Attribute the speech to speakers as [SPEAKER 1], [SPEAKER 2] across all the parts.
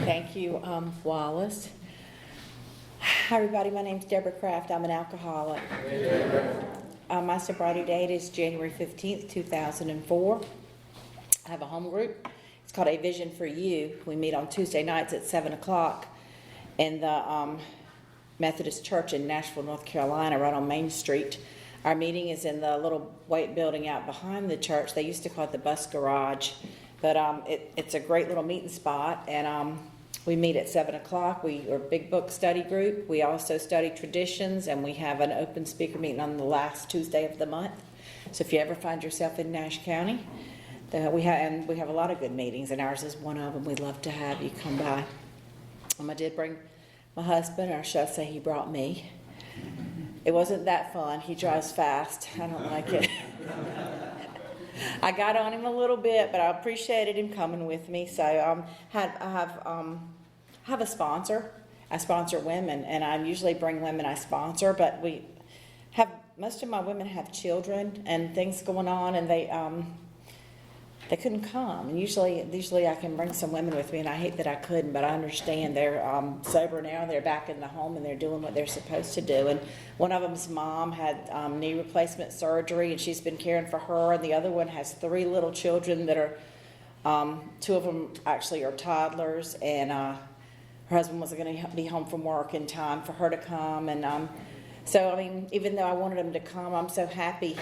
[SPEAKER 1] Thank you, Wallace. Hi, everybody. My name's Deborah Kraft. I'm an alcoholic. My sobriety date is January 15th, 2004. I have a home group. It's called A Vision for You. We meet on Tuesday nights at 7 o'clock in the Methodist Church in Nashville, North Carolina, right on Main Street. Our meeting is in the little white building out behind the church. They used to call it the bus garage, but it's a great little meeting spot, and we meet at 7 o'clock. We are a big book study group. We also study traditions, and we have an open speaker meeting on the last Tuesday of the month. So if you ever find yourself in Nash County, we have a lot of good meetings, and ours is one of them. We'd love to have you come by. I did bring my husband, or should I say he brought me. It wasn't that fun. He drives fast. I don't like it. I got on him a little bit, but I appreciated him coming with me. So I have a sponsor. I sponsor women, and I usually bring women I sponsor, but most of my women have children and things going on, and they couldn't come. And usually I can bring some women with me, and I hate that I couldn't, but I understand they're sober now. They're back in the home, and they're doing what they're supposed to do. And one of them's mom had knee replacement surgery, and she's been caring for her. And the other one has 3 little children that are, 2 of them actually are toddlers. And her husband wasn't going to be home from work in time for her to come. And so, I mean, even though I wanted them to come, I'm so happy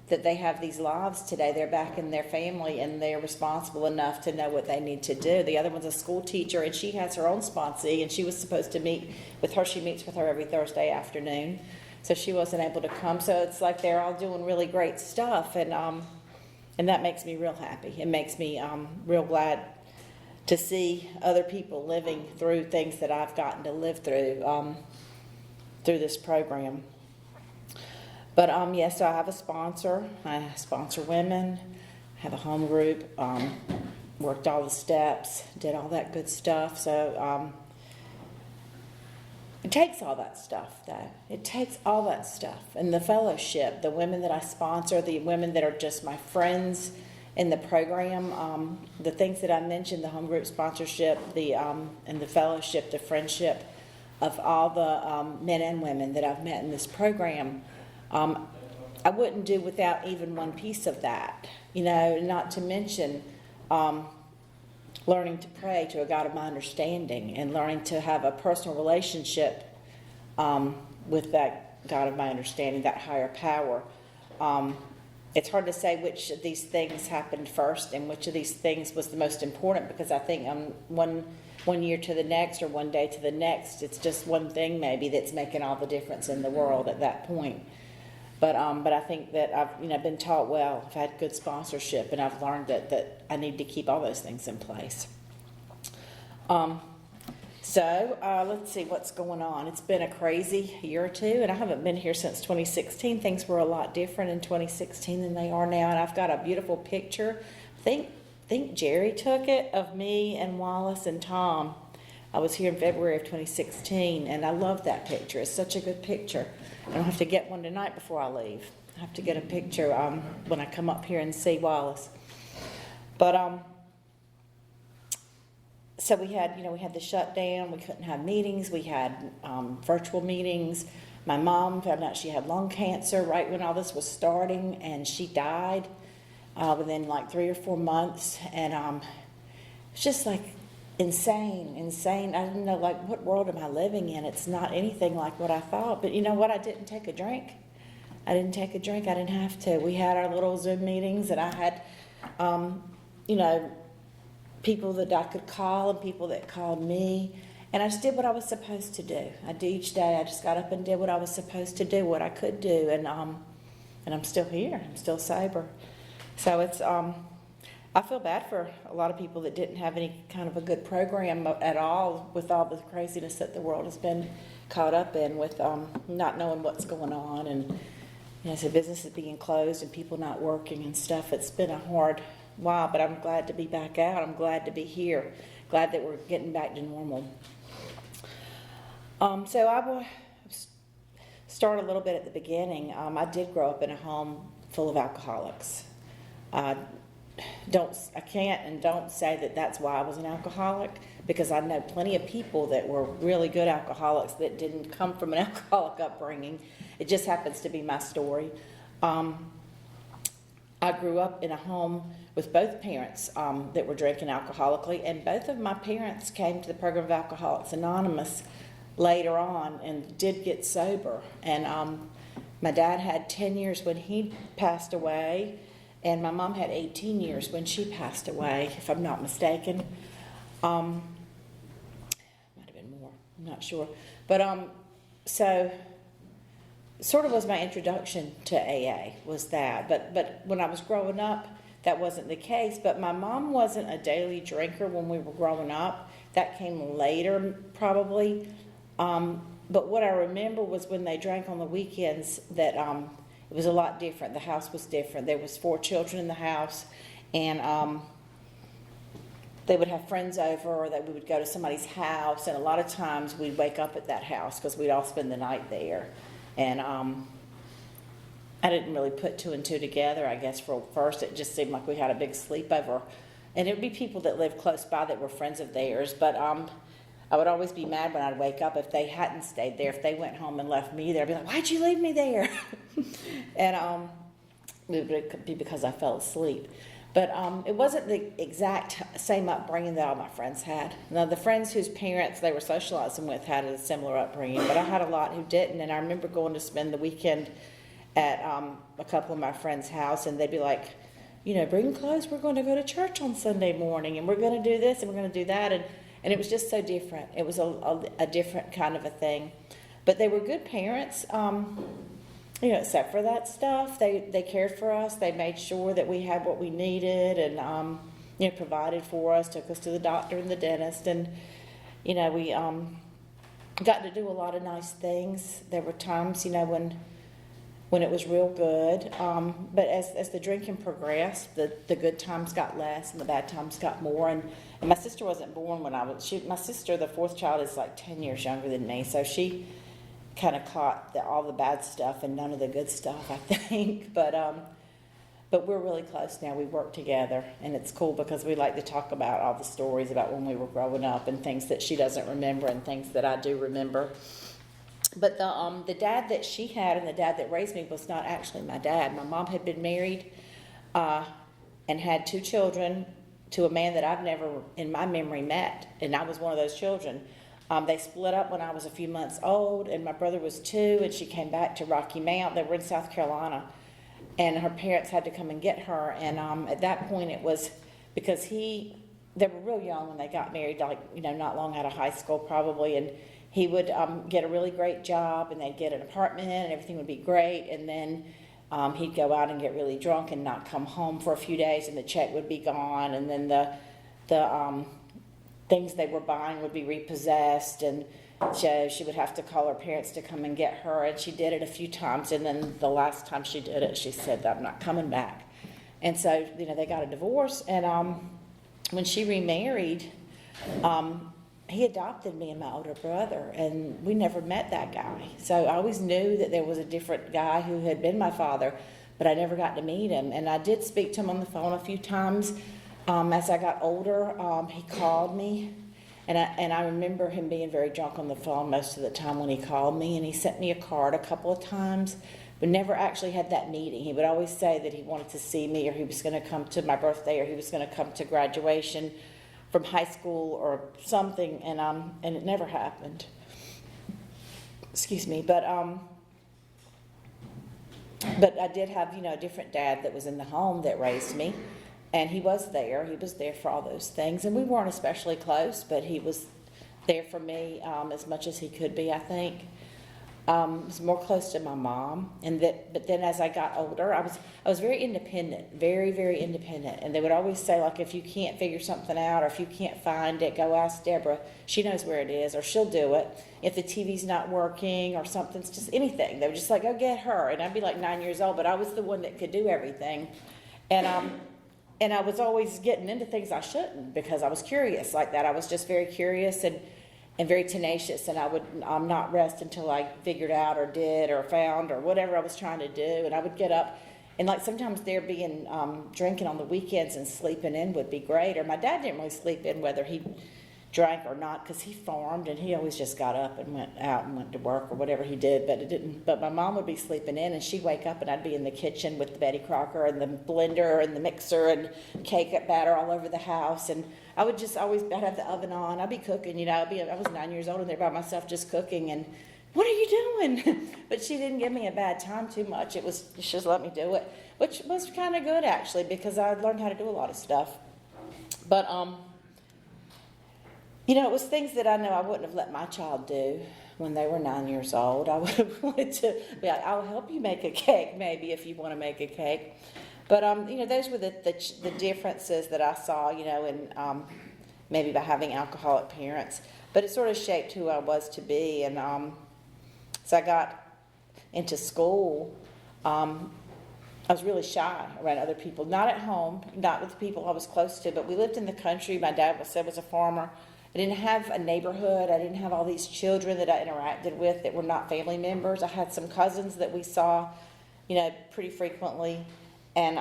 [SPEAKER 1] that they have these lives today. They're back in their family, and they're responsible enough to know what they need to do. The other one's a school teacher, and she has her own sponsee, and she was supposed to meet with her. She meets with her every Thursday afternoon, so she wasn't able to come. So it's like they're all doing really great stuff, and that makes me real happy. It makes me real glad to see other people living through things that I've gotten to live through this program. But yes, so I have a sponsor. I sponsor women. I have a home group. Worked all the steps. Did all that good stuff. So it takes all that stuff, though. It takes all that stuff. And the fellowship, the women that I sponsor, the women that are just my friends in the program, the things that I mentioned, the home group sponsorship, and the fellowship, the friendship of all the men and women that I've met in this program. I wouldn't do without even one piece of that, not to mention learning to pray to a God of my understanding, and learning to have a personal relationship with that God of my understanding, that higher power. It's hard to say which of these things happened first and which of these things was the most important, because I think one year to the next, or one day to the next, it's just one thing maybe that's making all the difference in the world at that point. But I think that I've been taught well. I've had good sponsorship, and I've learned that I need to keep all those things in place. So let's see what's going on. It's been a crazy year or two, and I haven't been here since 2016. Things were a lot different in 2016 than they are now, and I've got a beautiful picture. I think Jerry took it, of me and Wallace and Tom. I was here in February of 2016, and I love that picture. It's such a good picture. I don't have to get one tonight before I leave. I have to get a picture when I come up here and see Wallace. But so we had the shutdown. We couldn't have meetings. We had virtual meetings. My mom found out she had lung cancer right when all this was starting, and she died within like 3 or 4 months. And it's just like insane. I didn't know, like, what world am I living in? It's not anything like what I thought. But you know what? I didn't take a drink. I didn't have to. We had our little Zoom meetings, and I had, people that I could call and people that called me. And I just did what I was supposed to do. Each day I just got up and did what I was supposed to do, what I could do. And I'm still here. I'm still sober. So it's, I feel bad for a lot of people that didn't have any kind of a good program at all, with all the craziness that the world has been caught up in, with not knowing what's going on, and so businesses being closed and people not working and stuff. It's been a hard while, but I'm glad to be back out. I'm glad to be here. Glad that we're getting back to normal. So I will start a little bit at the beginning. I did grow up in a home full of alcoholics. I can't and don't say that that's why I was an alcoholic, because I know plenty of people that were really good alcoholics that didn't come from an alcoholic upbringing. It just happens to be my story. I grew up in a home with both parents that were drinking alcoholically, and both of my parents came to the program of Alcoholics Anonymous later on and did get sober. And my dad had 10 years when he passed away, and my mom had 18 years when she passed away, if I'm not mistaken. Might have been more, I'm not sure. But so sort of was my introduction to AA, was that. But when I was growing up, that wasn't the case. But my mom wasn't a daily drinker when we were growing up. That came later, probably. But what I remember was when they drank on the weekends, that it was a lot different. The house was different. There was 4 children in the house, and they would have friends over, or that we would go to somebody's house, and a lot of times we'd wake up at that house because we'd all spend the night there. And I didn't really put 2 and 2 together, I guess. For first, it just seemed like we had a big sleepover. And it would be people that lived close by that were friends of theirs. But I would always be mad when I'd wake up if they hadn't stayed there. If they went home and left me there, I'd be like, why'd you leave me there? And it would be because I fell asleep. But it wasn't the exact same upbringing that all my friends had. Now, the friends whose parents they were socializing with had a similar upbringing, but I had a lot who didn't. And I remember going to spend the weekend at a couple of my friends' house, and they'd be like, you know, bring clothes, we're going to go to church on Sunday morning, and we're going to do this, and we're going to do that. And it was just so different. It was a different kind of a thing. But they were good parents. You know, except for that stuff, they cared for us. They made sure that we had what we needed, and you know, provided for us, took us to the doctor and the dentist, and you know, we got to do a lot of nice things. There were times, you know, when it was real good, but as the drinking progressed, the good times got less and the bad times got more. And my sister wasn't born when my sister, the 4th child, is like 10 years younger than me, so she kind of caught all the bad stuff and none of the good stuff, I think. But we're really close now. We work together, and it's cool because we like to talk about all the stories about when we were growing up and things that she doesn't remember and things that I do remember. But the dad that she had and the dad that raised me was not actually my dad. My mom had been married and had 2 children to a man that I've never in my memory met, and I was one of those children. They split up when I was a few months old, and my brother was 2, and she came back to Rocky Mount. They were in South Carolina, and her parents had to come and get her. And at that point, it was because they were real young when they got married, like, you know, not long out of high school probably, and he would get a really great job, and they'd get an apartment, and everything would be great, and then he'd go out and get really drunk and not come home for a few days, and the check would be gone, and then the things they were buying would be repossessed, and so she would have to call her parents to come and get her, and she did it a few times, and then the last time she did it, she said, I'm not coming back. And so, you know, they got a divorce, and when she remarried, he adopted me and my older brother, and we never met that guy. So I always knew that there was a different guy who had been my father, but I never got to meet him. And I did speak to him on the phone a few times. As I got older, he called me, and I remember him being very drunk on the phone most of the time when he called me, and he sent me a card a couple of times, but never actually had that meeting. He would always say that he wanted to see me, or he was going to come to my birthday, or he was going to come to graduation from high school or something, and it never happened. Excuse me, but I did have, you know, a different dad that was in the home that raised me. And he was there. He was there for all those things. And we weren't especially close, but he was there for me as much as he could be, I think. I was more close to my mom. But then as I got older, I was very independent, very, very independent. And they would always say, like, if you can't figure something out or if you can't find it, go ask Deborah. She knows where it is, or she'll do it. If the TV's not working or something's just anything, they were just like, go get her. And I'd be like 9 years old, but I was the one that could do everything. And I was always getting into things I shouldn't because I was curious like that. I was just very curious and very tenacious, and I would not rest until I figured out or did or found or whatever I was trying to do. And I would get up, and like sometimes there being drinking on the weekends and sleeping in would be great. Or my dad didn't really sleep in, whether he drank or not, because he farmed and he always just got up and went out and went to work or whatever he did, but it didn't. But my mom would be sleeping in, and she'd wake up and I'd be in the kitchen with the Betty Crocker and the blender and the mixer and cake batter all over the house, and I would just always, I'd have the oven on, I'd be cooking, you know, I was 9 years old and there by myself just cooking, and what are you doing? But she didn't give me a bad time too much. She just let me do it, which was kind of good actually, because I learned how to do a lot of stuff. But you know, it was things that I know I wouldn't have let my child do when they were 9 years old. I would have wanted to be like, I'll help you make a cake, maybe, if you want to make a cake. But, you know, those were the differences that I saw, you know, in maybe by having alcoholic parents. But it sort of shaped who I was to be. And so I got into school. I was really shy around other people, not at home, not with the people I was close to, but we lived in the country. My dad was a farmer. I didn't have a neighborhood. I didn't have all these children that I interacted with that were not family members. I had some cousins that we saw, you know, pretty frequently. And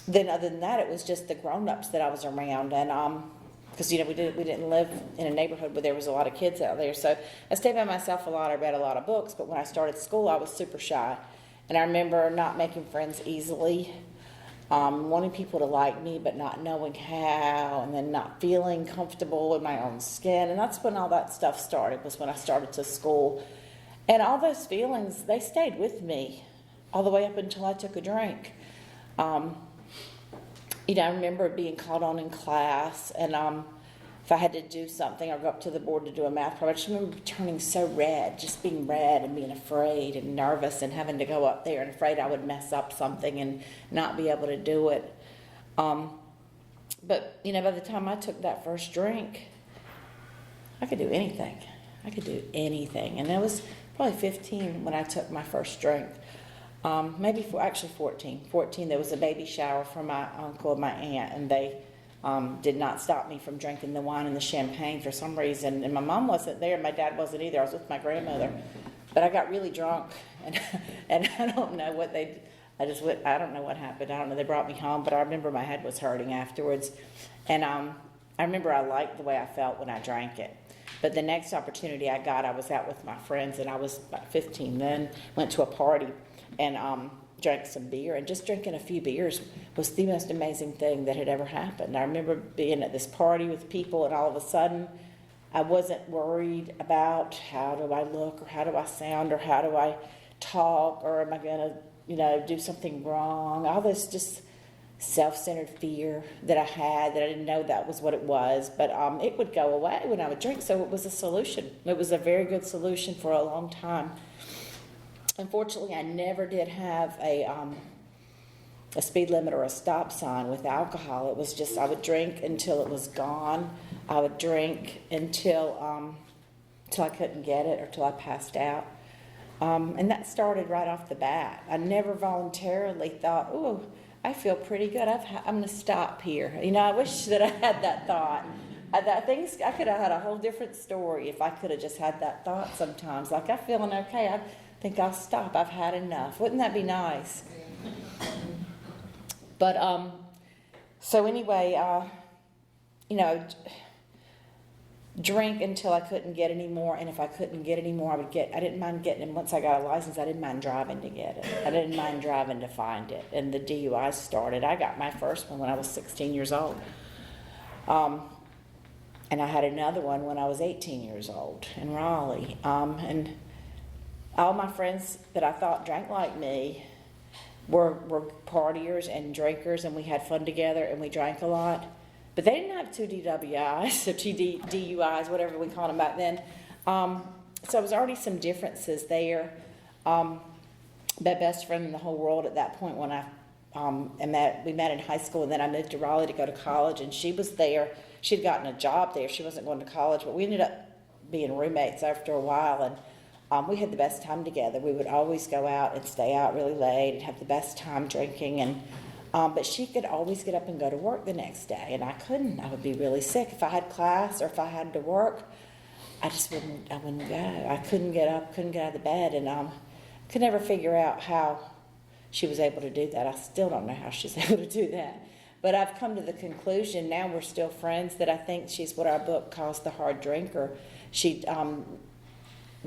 [SPEAKER 1] then other than that, it was just the grown-ups that I was around. And because, you know, we didn't live in a neighborhood where there was a lot of kids out there. So I stayed by myself a lot. I read a lot of books. But when I started school, I was super shy. And I remember not making friends easily. Wanting people to like me, but not knowing how, and then not feeling comfortable in my own skin. And that's when all that stuff started, was when I started to school. And all those feelings, they stayed with me all the way up until I took a drink. You know, I remember being called on in class, and if I had to do something or go up to the board to do a math problem, I just remember turning so red, just being red and being afraid and nervous and having to go up there and afraid I would mess up something and not be able to do it. But, you know, by the time I took that first drink, I could do anything. I could do anything. And I was probably 15 when I took my first drink. Maybe actually 14. 14, there was a baby shower for my uncle and my aunt, and they did not stop me from drinking the wine and the champagne for some reason. And my mom wasn't there, my dad wasn't either. I was with my grandmother. But I got really drunk, and I don't know what I don't know what happened. I don't know, they brought me home, but I remember my head was hurting afterwards. And I remember I liked the way I felt when I drank it. But the next opportunity I got, I was out with my friends, and I was about 15 then, went to a party, and drank some beer, and just drinking a few beers was the most amazing thing that had ever happened. I remember being at this party with people, and all of a sudden I wasn't worried about how do I look or how do I sound or how do I talk or am I going to, you know, do something wrong. All this just self-centered fear that I had that I didn't know that was what it was, but it would go away when I would drink, so it was a solution. It was a very good solution for a long time. Unfortunately, I never did have a speed limit or a stop sign with alcohol. It was just I would drink until it was gone. I would drink until I couldn't get it or till I passed out. And that started right off the bat. I never voluntarily thought, "Ooh, I feel pretty good. I'm going to stop here." You know, I wish that I had that thought. I could have had a whole different story if I could have just had that thought sometimes. Like, I'm feeling okay. I think I'll stop. I've had enough. Wouldn't that be nice? But so anyway, you know, drink until I couldn't get any more, and if I couldn't get any more, I didn't mind getting it. Once I got a license, I didn't mind driving to get it. I didn't mind driving to find it. And the DUI started. I got my first one when I was 16 years old. And I had another one when I was 18 years old in Raleigh. And all my friends that I thought drank like me were partiers and drinkers, and we had fun together, and we drank a lot. But they didn't have 2 DWIs or 2 DUIs, whatever we called them back then. So there was already some differences there. My best friend in the whole world at that point when we met in high school, and then I moved to Raleigh to go to college, and she was there. She'd gotten a job there. She wasn't going to college, but we ended up being roommates after a while, and we had the best time together. We would always go out and stay out really late and have the best time drinking. And but she could always get up and go to work the next day, and I couldn't. I would be really sick if I had class or if I had to work. I wouldn't go. I couldn't get up, couldn't get out of the bed, and could never figure out how she was able to do that. I still don't know how she's able to do that. But I've come to the conclusion, now we're still friends, that I think she's what our book calls the hard drinker. She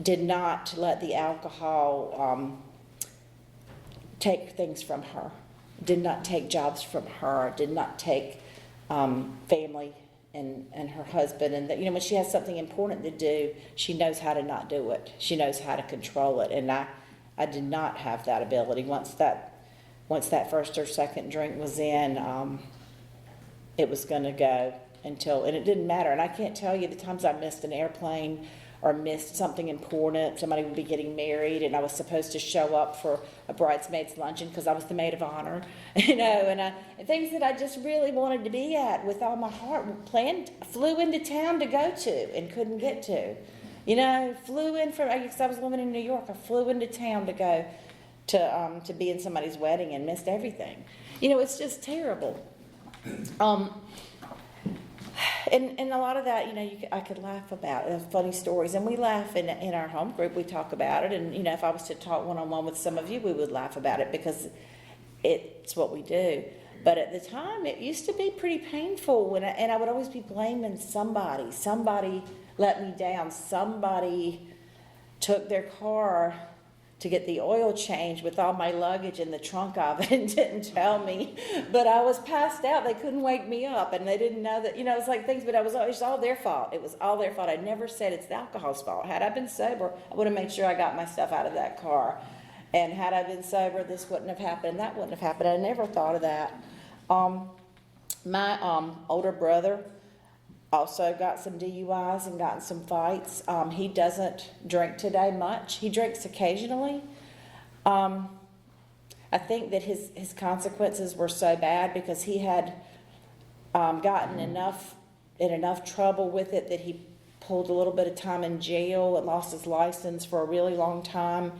[SPEAKER 1] did not let the alcohol take things from her, did not take jobs from her, did not take family and her husband. And that, you know, when she has something important to do, she knows how to not do it. She knows how to control it. And I did not have that ability. Once that first or second drink was in, it was going to go until, and it didn't matter. And I can't tell you the times I missed an airplane or missed something important. Somebody would be getting married, and I was supposed to show up for a bridesmaid's luncheon because I was the maid of honor, you know, and things that I just really wanted to be at with all my heart. Flew into town to go to and couldn't get to, you know, flew in from, because I was living in New York. I flew into town to go to be in somebody's wedding and missed everything. You know, it's just terrible. And a lot of that, you know, I could laugh about funny stories, and we laugh in our home group. We talk about it, and you know, if I was to talk one-on-one with some of you, we would laugh about it because it's what we do. But at the time, it used to be pretty painful, and I would always be blaming somebody. Somebody let me down. Somebody took their car to get the oil changed with all my luggage in the trunk of it and didn't tell me. But I was passed out. They couldn't wake me up, and they didn't know that, you know, it's like things, but it was all their fault. It was all their fault. I never said it's the alcohol's fault. Had I been sober, I would have made sure I got my stuff out of that car. And had I been sober, this wouldn't have happened, that wouldn't have happened. I never thought of that. My older brother also got some DUIs and got in some fights. He doesn't drink today much. He drinks occasionally. I think that his consequences were so bad because he had gotten in enough trouble with it that he pulled a little bit of time in jail and lost his license for a really long time.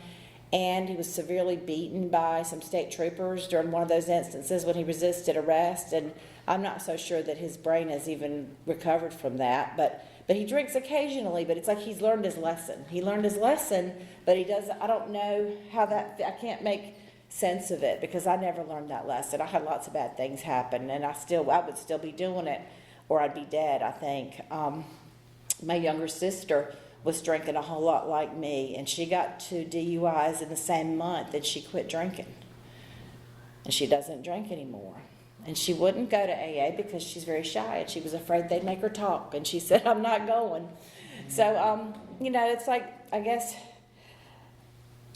[SPEAKER 1] And he was severely beaten by some state troopers during one of those instances when he resisted arrest. And I'm not so sure that his brain has even recovered from that. But he drinks occasionally, but it's like he's learned his lesson. He learned his lesson, but he doesn't, I don't know how that, I can't make sense of it because I never learned that lesson. I had lots of bad things happen, and I would still be doing it, or I'd be dead, I think. My younger sister was drinking a whole lot like me, and she got 2 DUIs in the same month, and she quit drinking. And she doesn't drink anymore. And she wouldn't go to AA because she's very shy, and she was afraid they'd make her talk, and she said, I'm not going. So, you know, it's like, I guess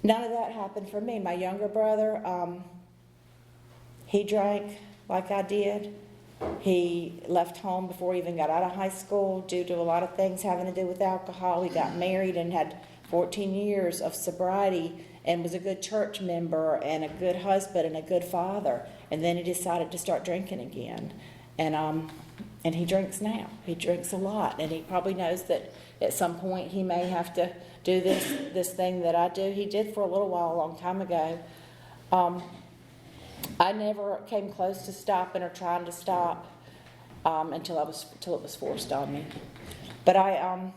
[SPEAKER 1] none of that happened for me. My younger brother, he drank like I did. He left home before he even got out of high school due to a lot of things having to do with alcohol. He got married and had 14 years of sobriety and was a good church member and a good husband and a good father. And then he decided to start drinking again. And he drinks now. He drinks a lot. And he probably knows that at some point he may have to do this thing that I do. He did for a little while, a long time ago. I never came close to stopping or trying to stop until it was forced on me. But I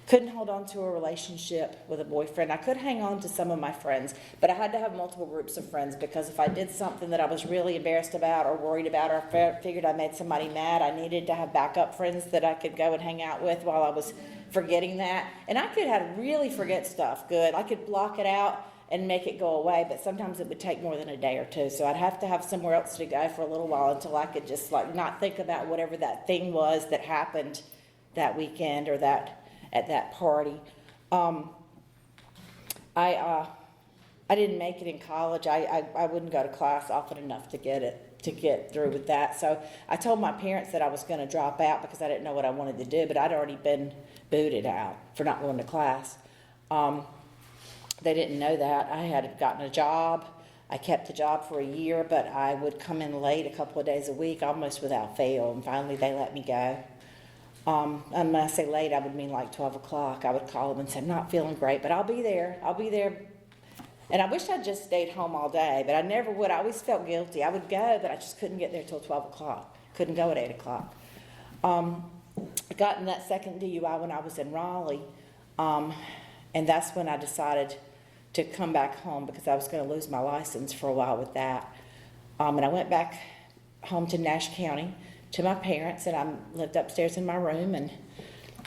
[SPEAKER 1] couldn't hold on to a relationship with a boyfriend. I could hang on to some of my friends, but I had to have multiple groups of friends because if I did something that I was really embarrassed about or worried about or figured I made somebody mad, I needed to have backup friends that I could go and hang out with while I was forgetting that. And I could really forget stuff good. I could block it out and make it go away, but sometimes it would take more than a day or two. So I'd have to have somewhere else to go for a little while until I could just like not think about whatever that thing was that happened that weekend or at that party. I didn't make it in college. I wouldn't go to class often enough to get through with that. So I told my parents that I was going to drop out because I didn't know what I wanted to do, but I'd already been booted out for not going to class. They didn't know that. I had gotten a job. I kept the job for a year, but I would come in late a couple of days a week, almost without fail, and finally they let me go. And when I say late, I would mean like 12 o'clock. I would call them and say, I'm not feeling great, but I'll be there. And I wish I'd just stayed home all day, but I never would. I always felt guilty. I would go, but I just couldn't get there till 12 o'clock. Couldn't go at 8 o'clock. I got in that second DUI when I was in Raleigh, and that's when I decided to come back home because I was going to lose my license for a while with that. And I went back home to Nash County to my parents, and I lived upstairs in my room and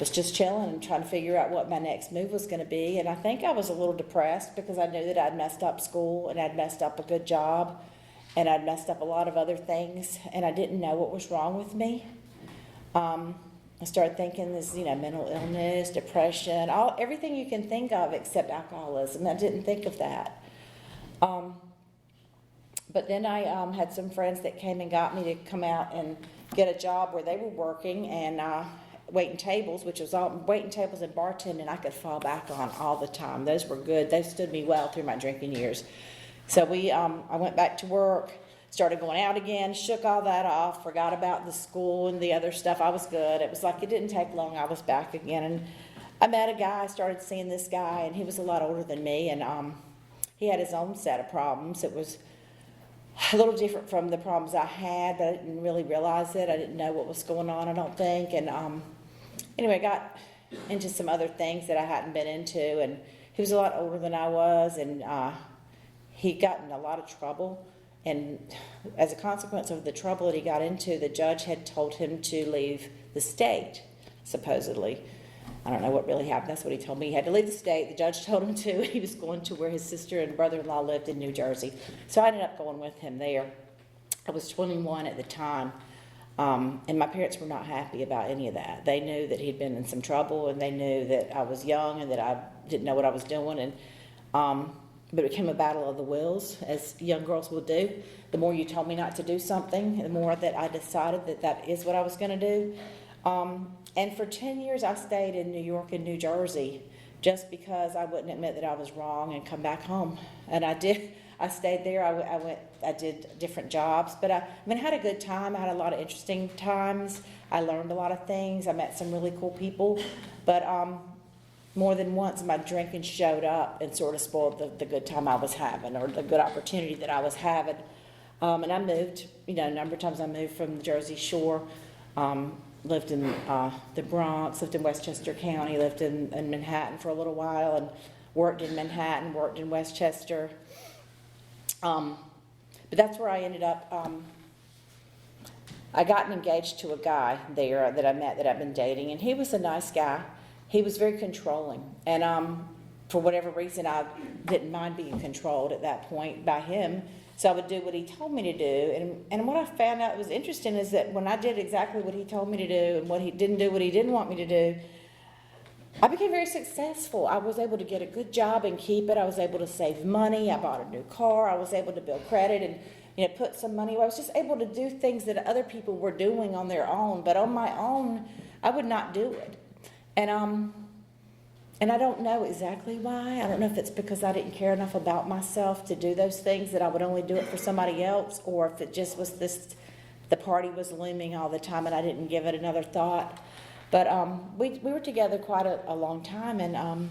[SPEAKER 1] was just chilling and trying to figure out what my next move was going to be. And I think I was a little depressed because I knew that I'd messed up school and I'd messed up a good job and I'd messed up a lot of other things, and I didn't know what was wrong with me. I started thinking this, mental illness, depression, everything you can think of except alcoholism. I didn't think of that. But then I had some friends that came and got me to come out and get a job where they were working and waiting tables, which was all waiting tables and bartending I could fall back on all the time. Those were good. They stood me well through my drinking years. So I went back to work, started going out again, shook all that off, forgot about the school and the other stuff. I was good. It was like it didn't take long. I was back again. And I met a guy, I started seeing this guy, and he was a lot older than me, and he had his own set of problems. It was a little different from the problems I had, but I didn't really realize it. I didn't know what was going on, I don't think. And anyway, I got into some other things that I hadn't been into, and he was a lot older than I was, and he got in a lot of trouble. And as a consequence of the trouble that he got into, the judge had told him to leave the state, supposedly. I don't know what really happened. That's what he told me. He had to leave the state. The judge told him to. He was going to where his sister and brother-in-law lived in New Jersey. So I ended up going with him there. I was 21 at the time, and my parents were not happy about any of that. They knew that he'd been in some trouble, and they knew that I was young and that I didn't know what I was doing. And but it became a battle of the wills, as young girls will do. The more you told me not to do something, the more that I decided that that is what I was going to do. And for 10 years, I stayed in New York and New Jersey just because I wouldn't admit that I was wrong and come back home. And I did. I stayed there. I did different jobs. But I had a good time. I had a lot of interesting times. I learned a lot of things. I met some really cool people. But more than once, my drinking showed up and sort of spoiled the good time I was having, or the good opportunity that I was having. And I moved, a number of times I moved from the Jersey Shore, lived in the Bronx, lived in Westchester County, lived in Manhattan for a little while, and worked in Manhattan, worked in Westchester. But that's where I ended up. I got engaged to a guy there that I met that I've been dating, and he was a nice guy. He was very controlling, and for whatever reason, I didn't mind being controlled at that point by him, so I would do what he told me to do. And what I found out was interesting is that when I did exactly what he told me to do and what he didn't want me to do, I became very successful. I was able to get a good job and keep it. I was able to save money. I bought a new car. I was able to build credit and put some money. I was just able to do things that other people were doing on their own, but on my own, I would not do it. And I don't know exactly why. I don't know if it's because I didn't care enough about myself to do those things, that I would only do it for somebody else, or if it just was the party was looming all the time and I didn't give it another thought. But we were together quite a long time, and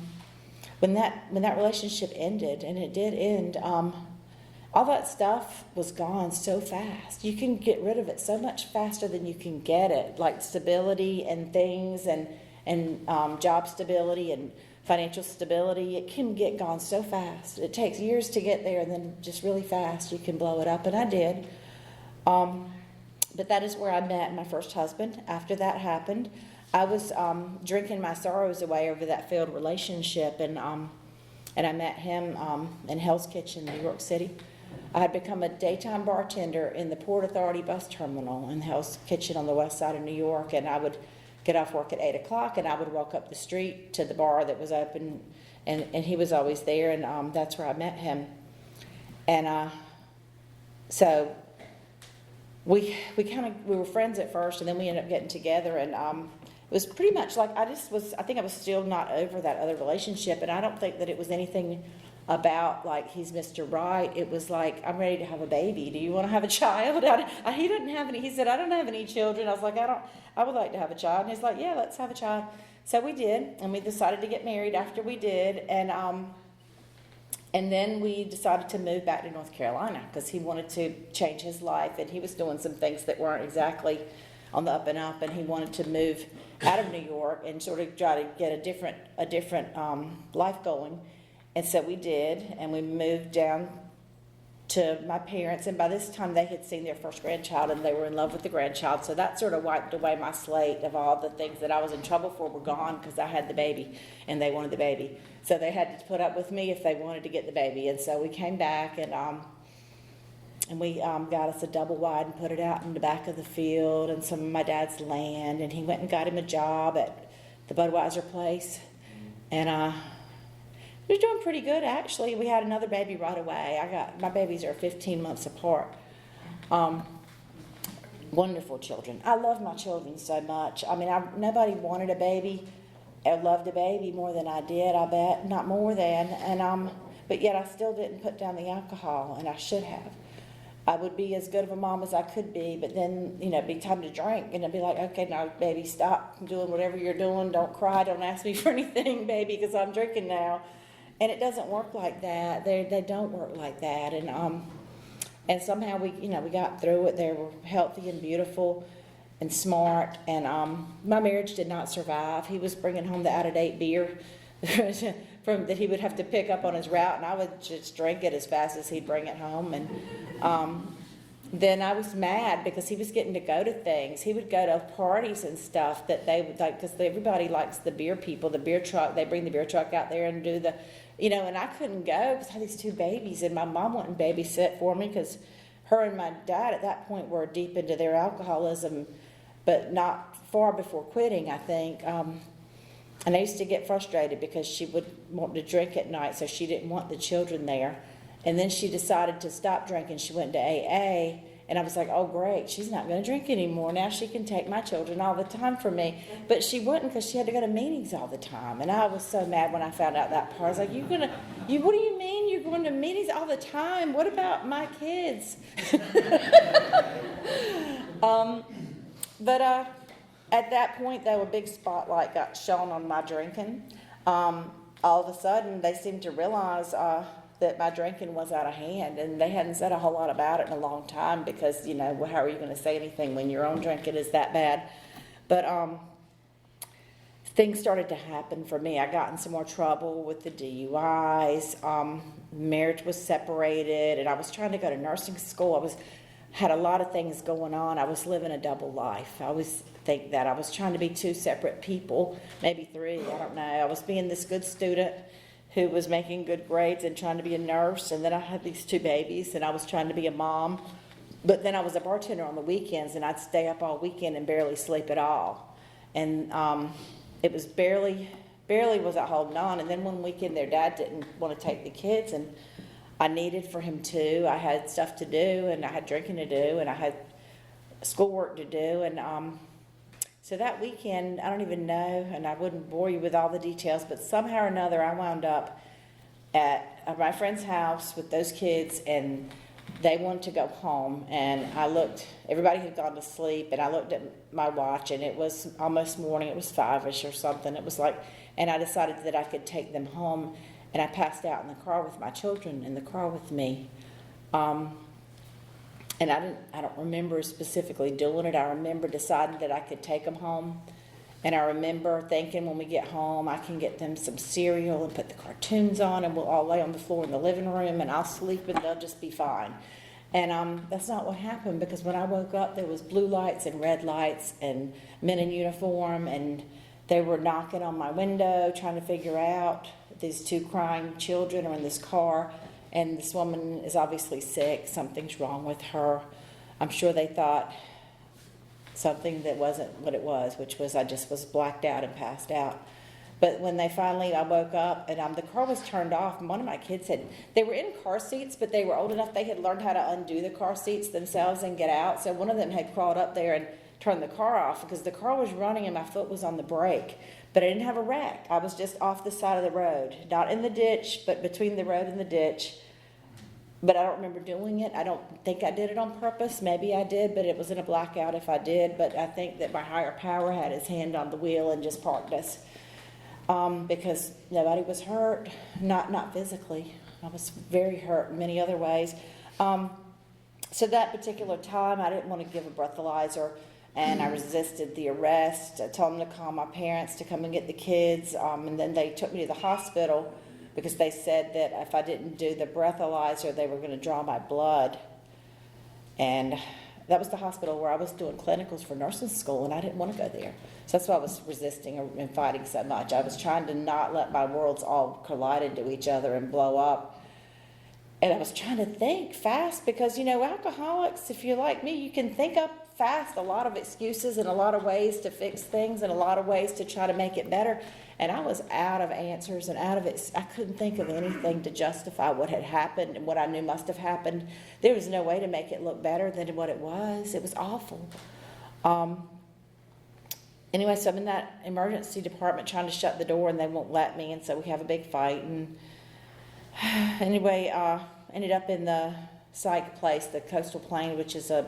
[SPEAKER 1] when that relationship ended, and it did end, all that stuff was gone so fast. You can get rid of it so much faster than you can get it, like stability and things, and job stability and financial stability. It can get gone so fast. It takes years to get there, and then just really fast you can blow it up, and I did. But that is where I met my first husband. After that happened, I was drinking my sorrows away over that failed relationship, and I met him in Hell's Kitchen, New York City. I had become a daytime bartender in the Port Authority bus terminal in Hell's Kitchen on the west side of New York, and I would get off work at 8 o'clock, and I would walk up the street to the bar that was open, and he was always there, and that's where I met him. And so we were friends at first, and then we ended up getting together, and it was pretty much like I think I was still not over that other relationship, and I don't think that it was anything about like he's Mr. Right. It was like, I'm ready to have a baby. Do you want to have a child? He didn't have any. He said, I don't have any children. I was like, I would like to have a child. And he's like, yeah, let's have a child. So we did, and we decided to get married after we did, and then we decided to move back to North Carolina because he wanted to change his life, and he was doing some things that weren't exactly on the up and up, and he wanted to move out of New York and sort of try to get a different life going. And so we did, and we moved down to my parents, and by this time they had seen their first grandchild and they were in love with the grandchild, so that sort of wiped away my slate of all the things that I was in trouble for were gone because I had the baby and they wanted the baby. So they had to put up with me if they wanted to get the baby. And so we came back and we got us a double wide and put it out in the back of the field and some of my dad's land, and he went and got him a job at the Budweiser place, and he was doing pretty good, actually. We had another baby right away. My babies are 15 months apart. Wonderful children. I love my children so much. I mean, nobody wanted a baby or loved a baby more than I did, I bet. Not more than. And but yet I still didn't put down the alcohol, and I should have. I would be as good of a mom as I could be, but then, it'd be time to drink, and I'd be like, okay, now, baby, stop doing whatever you're doing. Don't cry. Don't ask me for anything, baby, because I'm drinking now. And it doesn't work like that. They don't work like that. And somehow we got through it. They were healthy and beautiful and smart. And my marriage did not survive. He was bringing home the out-of-date beer that he would have to pick up on his route, and I would just drink it as fast as he'd bring it home. And then I was mad because he was getting to go to things. He would go to parties and stuff that they would like, because everybody likes the beer people, the beer truck. They bring the beer truck out there and do the, and I couldn't go because I had these two babies, and my mom wouldn't babysit for me because her and my dad at that point were deep into their alcoholism, but not far before quitting, I think. And I used to get frustrated because she would want to drink at night, so she didn't want the children there. And then she decided to stop drinking. She went to AA, and I was like, oh, great, she's not going to drink anymore. Now she can take my children all the time from me. But she wouldn't because she had to go to meetings all the time. And I was so mad when I found out that part. I was like, what do you mean you're going to meetings all the time? What about my kids? At that point, though, a big spotlight got shone on my drinking. All of a sudden, they seemed to realize that my drinking was out of hand, and they hadn't said a whole lot about it in a long time because, how are you going to say anything when your own drinking is that bad? But things started to happen for me. I got in some more trouble with the DUIs. Marriage was separated, and I was trying to go to nursing school. Had a lot of things going on. I was living a double life. I always think that. I was trying to be two separate people, maybe three, I don't know. I was being this good student who was making good grades and trying to be a nurse, and then I had these two babies, and I was trying to be a mom. But then I was a bartender on the weekends, and I'd stay up all weekend and barely sleep at all. And it was barely was I holding on. And then one weekend their dad didn't want to take the kids, and I needed for him to. I had stuff to do, and I had drinking to do, and I had schoolwork to do. And so that weekend, I don't even know, and I wouldn't bore you with all the details, but somehow or another I wound up at my friend's house with those kids, and they wanted to go home. And I looked, everybody had gone to sleep, and I looked at my watch, and it was almost morning. It was 5-ish or something. It was like, and I decided that I could take them home. And I passed out in the car with my children in the car with me. And I don't remember specifically doing it. I remember deciding that I could take them home. And I remember thinking when we get home, I can get them some cereal and put the cartoons on, and we'll all lay on the floor in the living room, and I'll sleep, and they'll just be fine. And that's not what happened, because when I woke up, there was blue lights and red lights and men in uniform, and they were knocking on my window trying to figure out. These two crying children are in this car, and this woman is obviously sick. Something's wrong with her. I'm sure they thought something that wasn't what it was, which was I just was blacked out and passed out. But when I woke up, and the car was turned off, and one of my kids they were in car seats, but they were old enough, they had learned how to undo the car seats themselves and get out. So one of them had crawled up there and turned the car off because the car was running and my foot was on the brake. But I didn't have a wreck. I was just off the side of the road, not in the ditch, but between the road and the ditch. But I don't remember doing it. I don't think I did it on purpose. Maybe I did, but it was in a blackout if I did. But I think that my higher power had his hand on the wheel and just parked us because nobody was hurt, not physically. I was very hurt in many other ways. So that particular time, I didn't want to give a breathalyzer. And I resisted the arrest. I told them to call my parents to come and get the kids. And then they took me to the hospital because they said that if I didn't do the breathalyzer, they were going to draw my blood. And that was the hospital where I was doing clinicals for nursing school, and I didn't want to go there. So that's why I was resisting and fighting so much. I was trying to not let my worlds all collide into each other and blow up. And I was trying to think fast because, alcoholics, if you're like me, you can think up fast, a lot of excuses and a lot of ways to fix things and a lot of ways to try to make it better. And I was out of answers and out of it. I couldn't think of anything to justify what had happened and what I knew must have happened. There was no way to make it look better than what it was. It was awful. Anyway, so I'm in that emergency department trying to shut the door, and they won't let me, and so we have a big fight. And anyway, ended up in the psych place, the Coastal Plain, which is a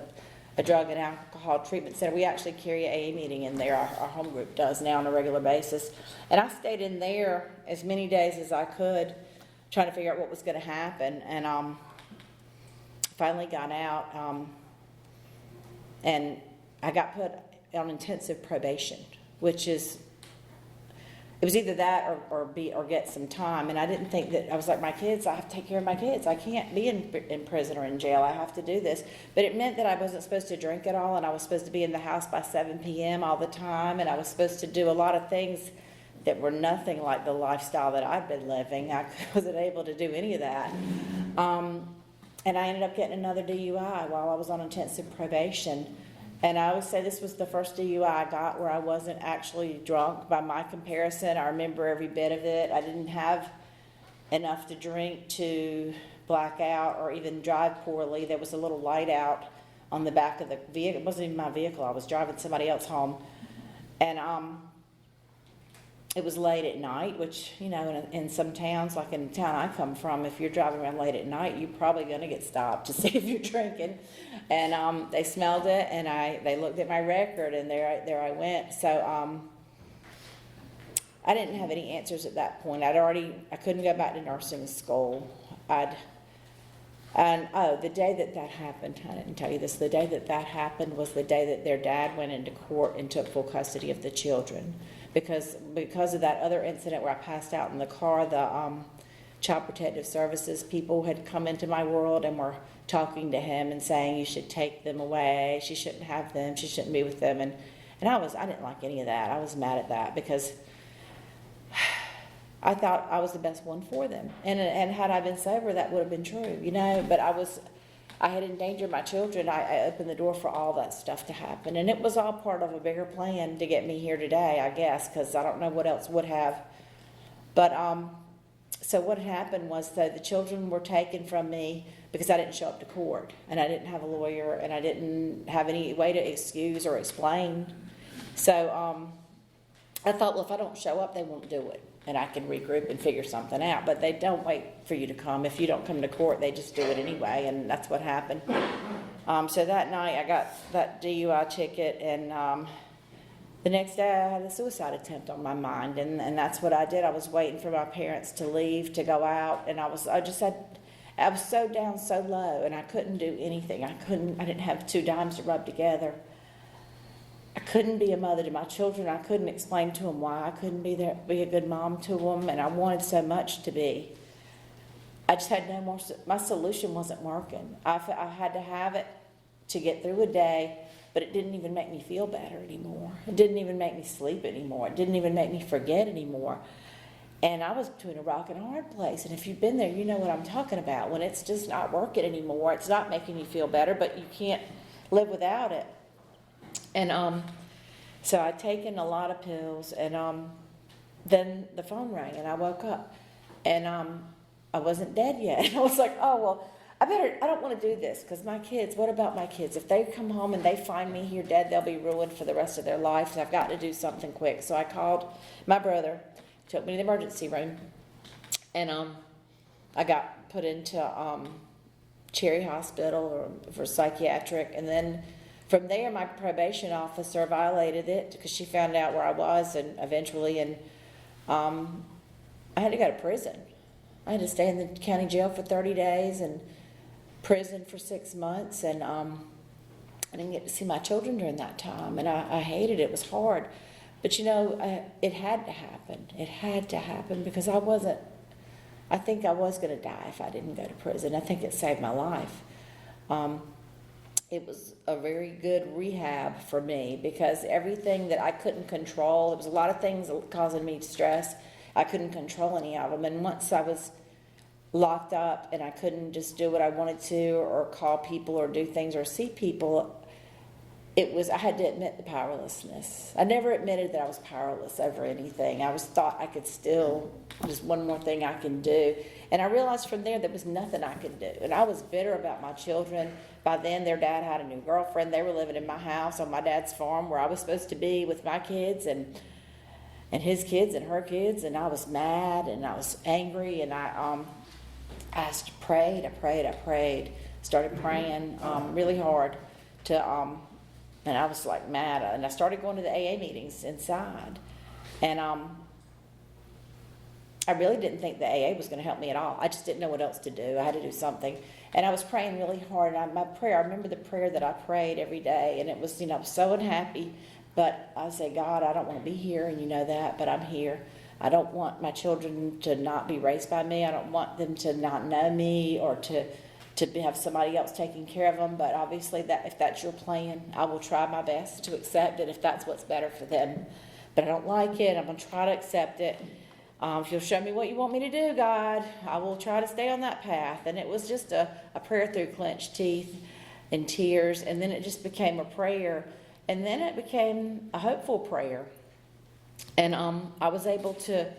[SPEAKER 1] drug and alcohol treatment center. We actually carry an AA meeting in there. Our home group does now on a regular basis. And I stayed in there as many days as I could, trying to figure out what was going to happen. And finally got out, and I got put on intensive probation, which is, it was either that or get some time. And I didn't think that, I was like, my kids, I have to take care of my kids. I can't be in prison or in jail. I have to do this. But it meant that I wasn't supposed to drink at all, and I was supposed to be in the house by 7 p.m. all the time, and I was supposed to do a lot of things that were nothing like the lifestyle that I'd been living. I wasn't able to do any of that. And I ended up getting another DUI while I was on intensive probation. And I always say this was the first DUI I got where I wasn't actually drunk by my comparison. I remember every bit of it. I didn't have enough to drink to black out or even drive poorly. There was a little light out on the back of the vehicle. It wasn't even my vehicle. I was driving somebody else home. And it was late at night, which, in some towns, like in the town I come from, if you're driving around late at night, you're probably going to get stopped to see if you're drinking. And they smelled it, and they looked at my record, and there I went. So I didn't have any answers at that point. I couldn't go back to nursing school. The day that happened, I didn't tell you this, the day that happened was the day that their dad went into court and took full custody of the children. Because of that other incident where I passed out in the car, the Child Protective Services people had come into my world and were talking to him and saying, you should take them away, she shouldn't have them, she shouldn't be with them. And I didn't like any of that. I was mad at that because I thought I was the best one for them. And had I been sober, that would have been true, but I had endangered my children. I opened the door for all that stuff to happen. And it was all part of a bigger plan to get me here today, I guess, because I don't know what else would have. But so what happened was that the children were taken from me because I didn't show up to court. And I didn't have a lawyer, and I didn't have any way to excuse or explain. So I thought, well, if I don't show up, they won't do it. And I can regroup and figure something out. But they don't wait for you to come. If you don't come to court, they just do it anyway, and that's what happened. So that night, I got that DUI ticket, and the next day, I had a suicide attempt on my mind, and that's what I did. I was waiting for my parents to leave to go out, and I was so down, so low, and I couldn't do anything. I didn't have 2 dimes to rub together. I couldn't be a mother to my children. I couldn't explain to them why I couldn't be a good mom to them, and I wanted so much to be. I just had no more. My solution wasn't working. I had to have it to get through a day, but it didn't even make me feel better anymore. It didn't even make me sleep anymore. It didn't even make me forget anymore. And I was between a rock and a hard place. And if you've been there, you know what I'm talking about. When it's just not working anymore, it's not making you feel better, but you can't live without it. And so I'd taken a lot of pills, and then the phone rang, and I woke up, and I wasn't dead yet. I was like, oh, well, I don't want to do this, because my kids, what about my kids? If they come home and they find me here dead, they'll be ruined for the rest of their life, so I've got to do something quick. So I called my brother, took me to the emergency room, and I got put into Cherry Hospital for psychiatric, and then from there, my probation officer violated it because she found out where I was, and eventually, and I had to go to prison. I had to stay in the county jail for 30 days and prison for 6 months, and I didn't get to see my children during that time, and I hated it. It was hard. But, it had to happen. It had to happen because I wasn't I think I was going to die if I didn't go to prison. I think it saved my life. It was a very good rehab for me because everything that I couldn't control, there was a lot of things causing me stress. I couldn't control any of them. And once I was locked up and I couldn't just do what I wanted to or call people or do things or see people, I had to admit the powerlessness. I never admitted that I was powerless over anything. I thought I could still, just one more thing I can do. And I realized from there was nothing I could do. And I was bitter about my children. By then, their dad had a new girlfriend. They were living in my house on my dad's farm where I was supposed to be with my kids and his kids and her kids. And I was mad and I was angry. And I prayed, started praying really hard and I was like mad. And I started going to the AA meetings inside. And I really didn't think the AA was going to help me at all. I just didn't know what else to do. I had to do something. And I was praying really hard. And I remember the prayer that I prayed every day. And it was, I was so unhappy. But I say, God, I don't want to be here, and you know that, but I'm here. I don't want my children to not be raised by me. I don't want them to not know me or to have somebody else taking care of them. But obviously, if that's your plan, I will try my best to accept it if that's what's better for them. But I don't like it. I'm going to try to accept it. If you'll show me what you want me to do, God, I will try to stay on that path. And it was just a prayer through clenched teeth and tears. And then it just became a prayer. And then it became a hopeful prayer. And I was able to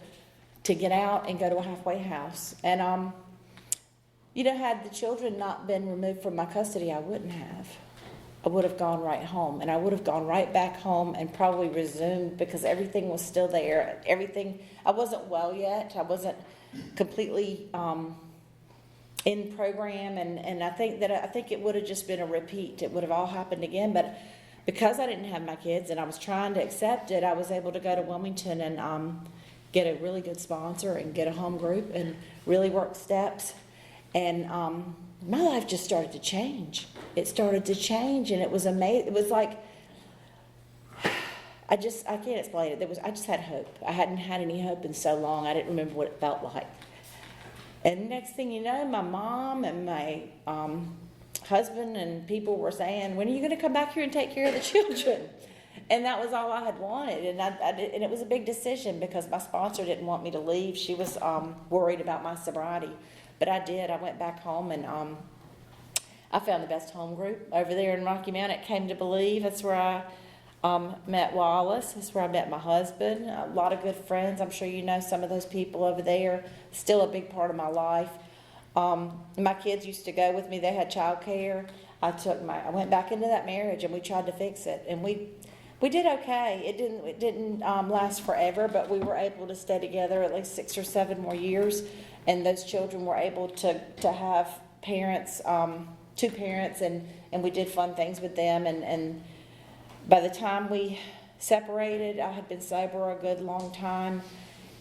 [SPEAKER 1] get out and go to a halfway house. And, had the children not been removed from my custody, I wouldn't have. I would have gone right home. And I would have gone right back home and probably resumed because everything was still there. I wasn't well yet. I wasn't completely in program. And I think it would have just been a repeat. It would have all happened again. But because I didn't have my kids and I was trying to accept it, I was able to go to Wilmington and get a really good sponsor and get a home group and really work steps. And my life just started to change. It started to change, and it was amazing. It was like, I can't explain it. I just had hope. I hadn't had any hope in so long. I didn't remember what it felt like. And next thing you know, my mom and my husband and people were saying, when are you going to come back here and take care of the children? And that was all I had wanted. And and it was a big decision because my sponsor didn't want me to leave. She was worried about my sobriety. But I did. I went back home and I found the best home group over there in Rocky Mount at Came to Believe. That's where I met Wallace. That's where I met my husband. A lot of good friends. I'm sure you know some of those people over there. Still a big part of my life. My kids used to go with me. They had childcare. I went back into that marriage and we tried to fix it. And we did okay. It didn't last forever, but we were able to stay together at least 6 or 7 more years. And those children were able to have parents, 2 parents, and we did fun things with them. And by the time we separated, I had been sober a good long time.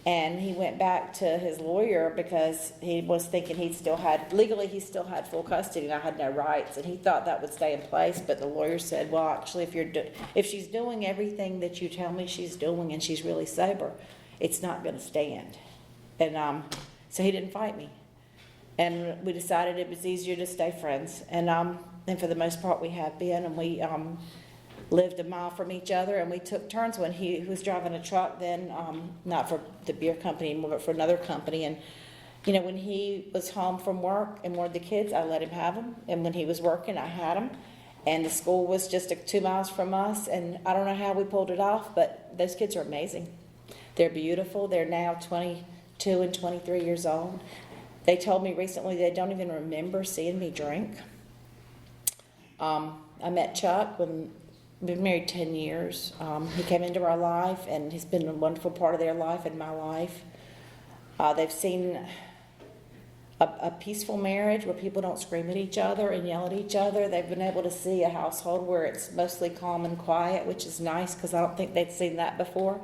[SPEAKER 1] And he went back to his lawyer because he was thinking he still had full custody and I had no rights. And he thought that would stay in place. But the lawyer said, well, actually, if she's doing everything that you tell me she's doing and she's really sober, it's not going to stand. And so he didn't fight me. And we decided it was easier to stay friends. And for the most part, we have been. And we lived a mile from each other, and we took turns when he was driving a truck then, not for the beer company anymore, but for another company. And, when he was home from work and wanted the kids, I let him have them. And when he was working, I had them. And the school was just 2 miles from us, and I don't know how we pulled it off, but those kids are amazing. They're beautiful. They're now 22 and 23 years old. They told me recently they don't even remember seeing me drink. I met Chuck when we've been married 10 years. He came into our life, and he's been a wonderful part of their life and my life. They've seen a peaceful marriage where people don't scream at each other and yell at each other. They've been able to see a household where it's mostly calm and quiet, which is nice because I don't think they'd seen that before.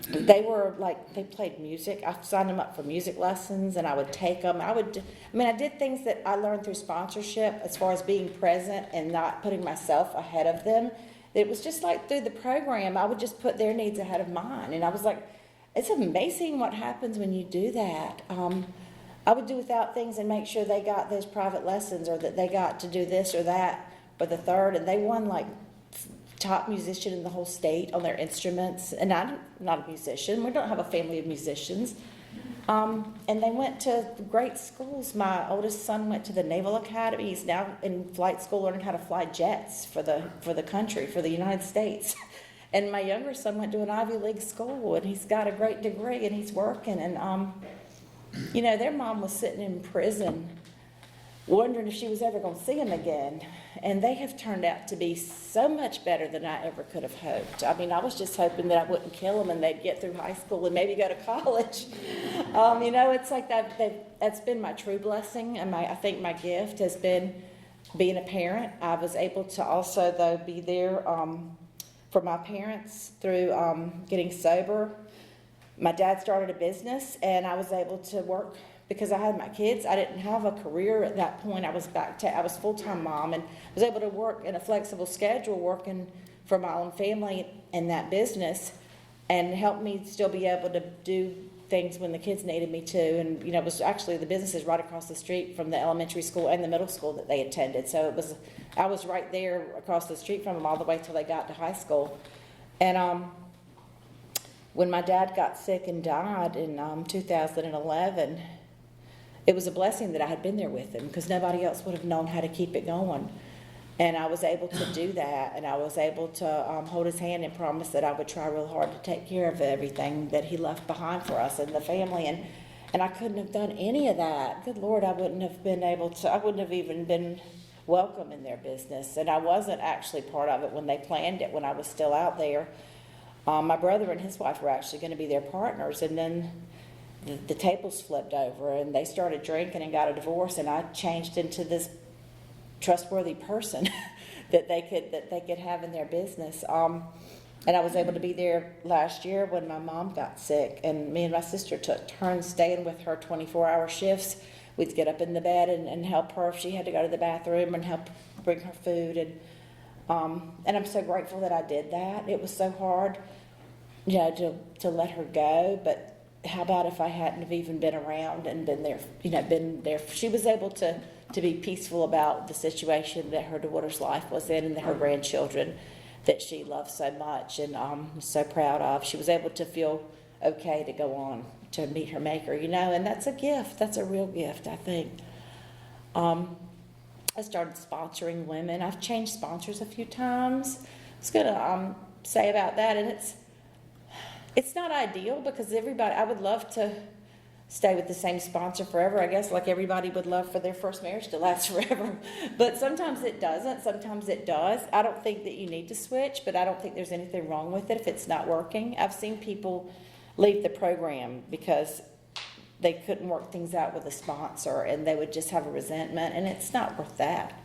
[SPEAKER 1] They played music. I signed them up for music lessons, and I would take them. I did things that I learned through sponsorship as far as being present and not putting myself ahead of them. It was just like through the program, I would just put their needs ahead of mine. And I was like, it's amazing what happens when you do that. I would do without things and make sure they got those private lessons, or that they got to do this or that or the third, and they won like top musician in the whole state on their instruments. And I'm not a musician. We don't have a family of musicians. And they went to great schools. My oldest son went to the Naval Academy. He's now in flight school learning how to fly jets for the country, for the United States. And my younger son went to an Ivy League school, and he's got a great degree, and he's working. And, their mom was sitting in prison wondering if she was ever going to see him again. And they have turned out to be so much better than I ever could have hoped. I mean, I was just hoping that I wouldn't kill them and they'd get through high school and maybe go to college. It's like that's been my true blessing. And I think my gift has been being a parent. I was able to also, though, be there for my parents through getting sober. My dad started a business, and I was able to work because I had my kids. I didn't have a career at that point. I was full-time mom, and was able to work in a flexible schedule, working for my own family in that business, and helped me still be able to do things when the kids needed me to. And it was actually, the business is right across the street from the elementary school and the middle school that they attended. So I was right there across the street from them all the way till they got to high school. And when my dad got sick and died in 2011, it was a blessing that I had been there with him, because nobody else would have known how to keep it going. And I was able to do that, and I was able to hold his hand and promise that I would try real hard to take care of everything that he left behind for us and the family. And I couldn't have done any of that. Good Lord, I wouldn't have even been welcome in their business. And I wasn't actually part of it when they planned it, when I was still out there. My brother and his wife were actually going to be their partners, and then the tables flipped over, and they started drinking and got a divorce, and I changed into this trustworthy person that they could have in their business. And I was able to be there last year when my mom got sick, and me and my sister took turns staying with her 24-hour shifts. We'd get up in the bed and help her if she had to go to the bathroom, and help bring her food. And I'm so grateful that I did that. It was so hard, to let her go, but how about if I hadn't have even been around and been there? She was able to be peaceful about the situation that her daughter's life was in, and her grandchildren that she loved so much and was so proud of. She was able to feel okay to go on to meet her maker, and that's a gift. That's a real gift, I think. I started sponsoring women. I've changed sponsors a few times. I was going to say about that, and it's not ideal, because I would love to stay with the same sponsor forever, I guess, like everybody would love for their first marriage to last forever. But sometimes it doesn't. Sometimes it does. I don't think that you need to switch, but I don't think there's anything wrong with it if it's not working. I've seen people leave the program because they couldn't work things out with a sponsor, and they would just have a resentment, and it's not worth that.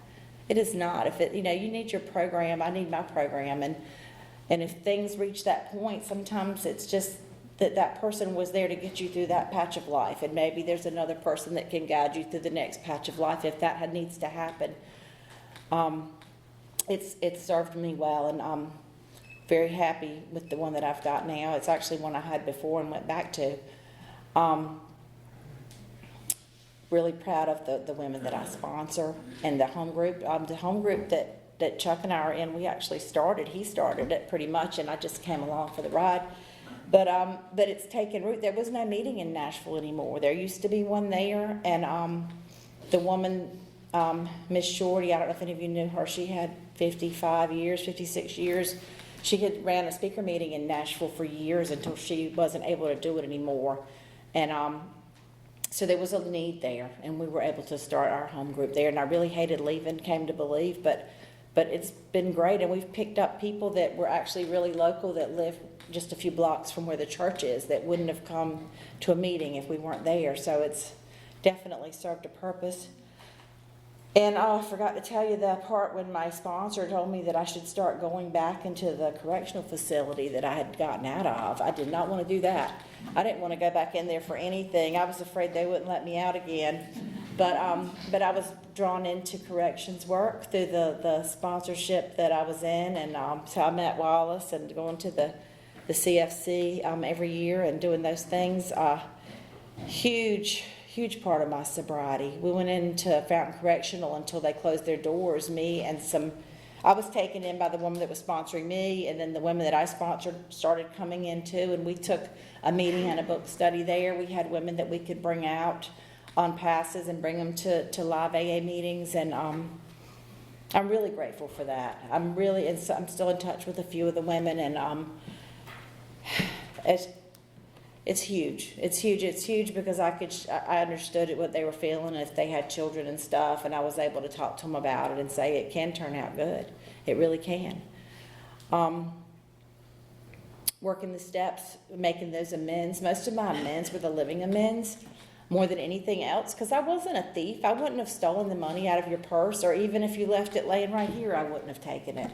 [SPEAKER 1] It is not. If you need your program, I need my program, and if things reach that point, sometimes it's just that person was there to get you through that patch of life, and maybe there's another person that can guide you through the next patch of life if that needs to happen. It's served me well, and I'm very happy with the one that I've got now. It's actually one I had before and went back to. Really proud of the women that I sponsor, and the home group. The home group that Chuck and I are in, he started it pretty much, and I just came along for the ride. But it's taken root. There was no meeting in Nashville anymore. There used to be one there, and the woman, Miss Shorty, I don't know if any of you knew her, she had 56 years. She had ran a speaker meeting in Nashville for years until she wasn't able to do it anymore. And so there was a need there, and we were able to start our home group there. And I really hated leaving, came to believe, but it's been great. And we've picked up people that were actually really local, that live just a few blocks from where the church is, that wouldn't have come to a meeting if we weren't there. So it's definitely served a purpose. And I forgot to tell you the part when my sponsor told me that I should start going back into the correctional facility that I had gotten out of. I did not want to do that. I didn't want to go back in there for anything. I was afraid they wouldn't let me out again. But I was drawn into corrections work through the sponsorship that I was in. And so I met Wallace, and going to the the CFC every year and doing those things. Huge part of my sobriety. We went into Fountain Correctional until they closed their doors. Me and I was taken in by the woman that was sponsoring me, and then the women that I sponsored started coming in too, and we took a meeting and a book study there. We had women that we could bring out on passes and bring them to live AA meetings, and I'm really grateful for that. I'm still in touch with a few of the women, and it's huge. It's huge because I understood what they were feeling, if they had children and stuff, and I was able to talk to them about it and say it can turn out good. It really can. Working the steps, making those amends. Most of my amends were the living amends more than anything else, because I wasn't a thief. I wouldn't have stolen the money out of your purse, or even if you left it laying right here, I wouldn't have taken it.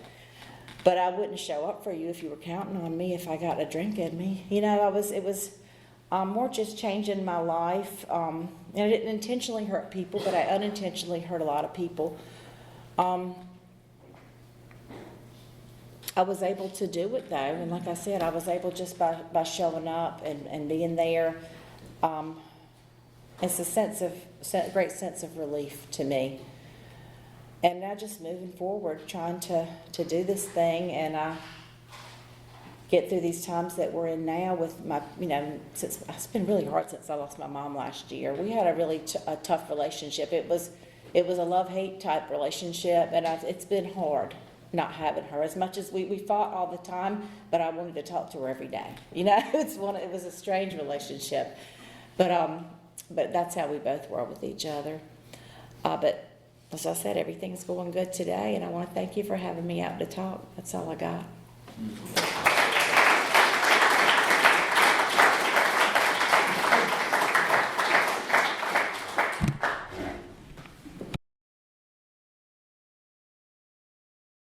[SPEAKER 1] But I wouldn't show up for you if you were counting on me, if I got a drink in me. You know, it was more just changing my life. And I didn't intentionally hurt people, but I unintentionally hurt a lot of people. I was able to do it though, and like I said, I was able just by showing up and being there. It's a great sense of relief to me. And now just moving forward, trying to do this thing and get through these times that we're in now with my, since it's been really hard since I lost my mom last year. We had a really a tough relationship. It was a love-hate type relationship, and it's been hard not having her. As much as we fought all the time, but I wanted to talk to her every day. It was a strange relationship, but that's how we both were with each other. But as I said, everything's going good today, and I want to thank you for having me out to talk. That's all I got.